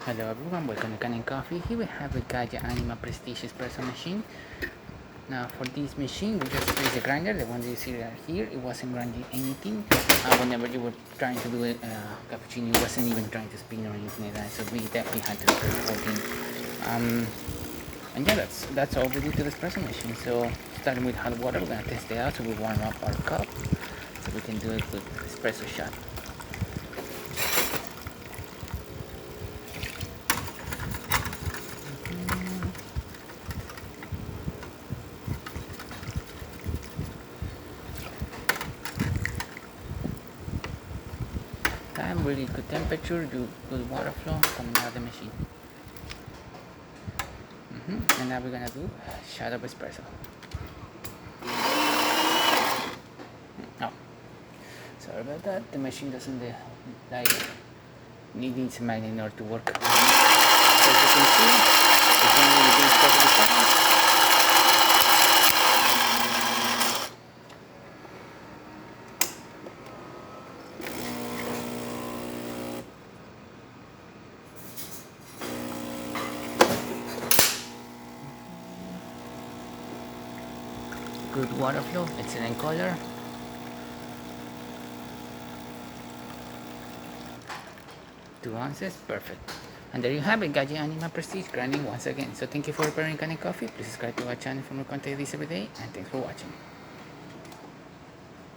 Hello everyone, welcome to Kanen Coffee. Here we have a Gaggi Anima Prestige Espresso machine. Now for this machine, we just place the grinder, the one that you see right here. It wasn't grinding anything. Whenever you were trying to do a cappuccino, it wasn't even trying to spin or anything like that. So we definitely had to start working. And yeah, that's all we do to the espresso machine. So starting with hot water, we're gonna test it out. So we warm up our cup so we can do a good espresso shot. Time, really good temperature, good water flow coming out of the machine. And now we're gonna do a shot of espresso. Oh, sorry about that. The machine doesn't needs a magnet in order to work. So as you can see, it's only doing perfectly fine. Good water flow, excellent color. Two ounces, perfect. And there you have it, Gaggi Anima Prestige grinding once again. So thank you for preparing Kanen Coffee. Please subscribe to our channel for more content this every day, and thanks for watching.